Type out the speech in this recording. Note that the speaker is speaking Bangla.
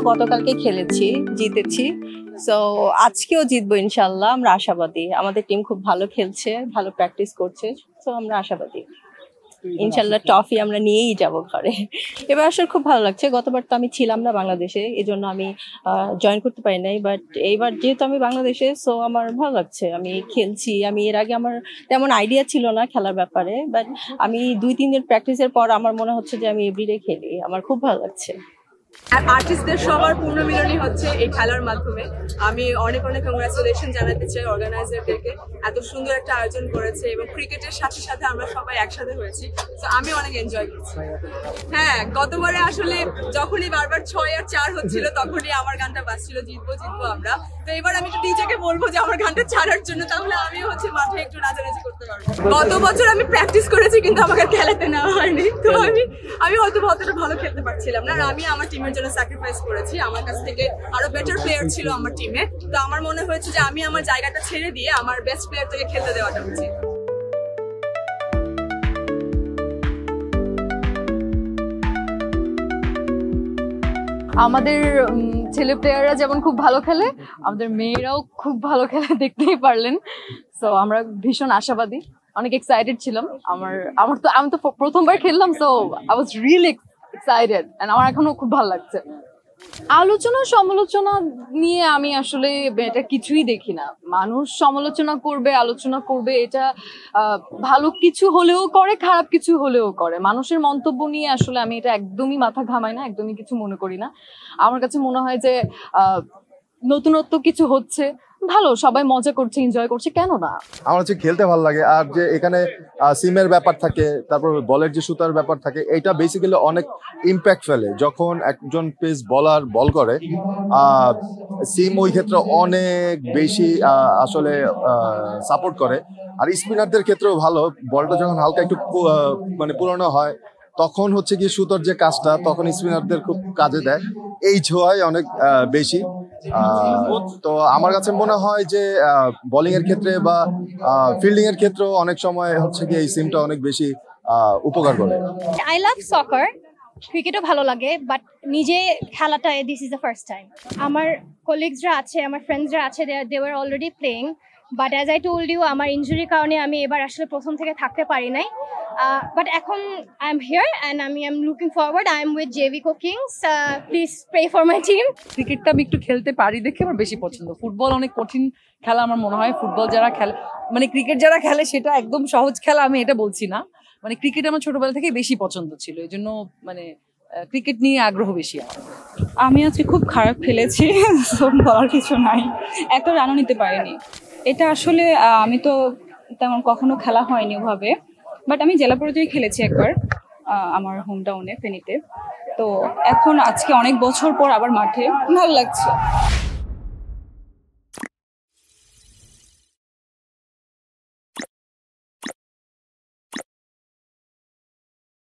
গতকালকে খেলেছি, জিতেছি। সো আজকেও জিতবো ইনশাল্লাহ, আমরা আশাবাদী। আমাদের টিম খুব ভালো খেলছে, ভালো প্র্যাকটিস করছে, সো আমরা আশাবাদী ইনশাল্লাহ ট্রফি আমরা নিয়েই যাব ঘরে। এবার আসলে খুব ভালো লাগছে। গতবার তো আমি ছিলাম না বাংলাদেশে, এই জন্য আমি জয়েন করতে পারি নাই, বাট এইবার যেহেতু আমি বাংলাদেশে, সো আমার ভালো লাগছে। আমি খেলছি, আমি এর আগে আমার তেমন আইডিয়া ছিল না খেলার ব্যাপারে, বাট আমি 2-3 দিন প্র্যাকটিসের পর আমার মনে হচ্ছে যে আমি এভরিডে খেলি, আমার খুব ভালো লাগছে। আর আর্টিস্টদের সবার পুনর্মিলনই হচ্ছে এই খেলার মাধ্যমে। আমি অনেক অনেক কংগ্রাচুলেশন জানাতে চাই অর্গানাইজারদেরকে, এত সুন্দর একটা আয়োজন করেছে এবং ক্রিকেটের সাথে সাথে আমরা সবাই একসাথে হয়েছি, তো আমি অনেক এনজয় করছি। হ্যাঁ, গতবারে আসলে যখনই বারবার 6 আর 4 হচ্ছিল তখনই আমার গানটা বাজছিল জিতবো জিতবো আমরা। তো এবার আমি একটু ডিজেকে বলবো যে আমার গানটা ছাড়ার জন্য, তাহলে আমিও হচ্ছে মাঠে একটু নাচানাচি করতে পারবো। গত বছর আমি প্র্যাকটিস করেছি কিন্তু আমাকে খেলাতে নেওয়া হয়নি, তো আমি হয়তো অতটা ভালো খেলতে পারছিলাম না। আর আমি আমার টিমের জন্য স্যাক্রিফাইস করেছি, আমার কাছ থেকে আরো বেটার প্লেয়ার ছিল আমার টিমে, তো আমার মনে হয়েছে যে আমি আমার জায়গাটা ছেড়ে দিয়ে আমার বেস্ট প্লেয়ার থেকে খেলতে দেওয়াটা উচিত। আমাদের ছেলে প্লেয়াররা যেমন খুব ভালো খেলে, আমাদের মেয়েরাও খুব ভালো খেলে, দেখতেই পারলেন। সো আমরা ভীষণ আশাবাদী, অনেক এক্সাইটেড ছিলাম। আমি তো প্রথমবার খেললাম, so I was really excited and আমার এখনো খুব ভালো লাগছে। আলোচনা সমালোচনা নিয়ে আমি আসলে এটা কিছুই দেখি না। মানুষ সমালোচনা করবে, আলোচনা করবে, এটা ভালো কিছু হলেও করে, খারাপ কিছু হলেও করে। মানুষের মন্তব্য নিয়ে আসলে আমি এটা একদমই মাথা ঘামাই না, একদমই কিছু মনে করি না। আমার কাছে মনে হয় যে নতুনত্ব কিছু হচ্ছে, ভালো, সবাই মজা করছে, এনজয় করছে, কেন না। আমার হচ্ছে খেলতে ভালো লাগে। আর যে এখানে সিমের ব্যাপার থাকে, তারপর বলের যে সুতার ব্যাপার থাকে, এটা বেসিক্যালি অনেক ইম্প্যাক্ট ফেলে। যখন একজন পেস বলার বল করে, সিম ওই ক্ষেত্রে অনেক বেশি আসলে সাপোর্ট করে। আর স্পিনারদের ক্ষেত্রেও ভালো, বলটা যখন হালকা একটু মানে পুরনো হয়, তখন হচ্ছে কি সুতোর যে কাজটা তখন স্পিনারদের খুব কাজে দেয়। এই ছোঁয়াই অনেক বেশি। তো আমার কাছে মনে হয় যে বোলিং এর ক্ষেত্রে বা ফিল্ডিং এর ক্ষেত্রেও অনেক সময় হচ্ছে কি এই সিমটা অনেক বেশি উপকার করে। আই লাভ সকার, ক্রিকেটও ভালো লাগে, বাট নিজে খেলাটা this is the first time. আমার কলিগসরা আছে, আমার ফ্রেন্ডসরা আছে, they were already playing, but as I told you, আমার ইনজুরির কারণে আমি এবার আসলে প্রথম থেকে থাকতে পারি নাই। বাট এখন আই এম হিয়ার অ্যান্ড আমি am looking forward. I am with Jevico Kings, please pray for my team. ক্রিকেটটা আমি একটু খেলতে পারি দেখে আমার বেশি পছন্দ। ফুটবল অনেক কঠিন খেলা আমার মনে হয়। ফুটবল যারা খেলে, মানে ক্রিকেট যারা খেলে সেটা একদম সহজ খেলা, আমি এটা বলছি না। মানে ক্রিকেট আমার ছোটবেলা থেকে বেশি পছন্দ ছিল, এই জন্য মানে ক্রিকেট নিয়ে আগ্রহ বেশি। আমি আজকে খুব খারাপ খেলেছি, বলার কিছু নাই, একটা রানও নিতে পারিনি। এটা আসলে আমি তো তেমন কখনো খেলা হয়নি ওভাবে, বাট আমি জেলা পর্যায়ে খেলেছি একবার আমার হোম টাউনে ফেনীতে। তো এখন আজকে অনেক বছর পর আবার মাঠে, ভালো লাগছে।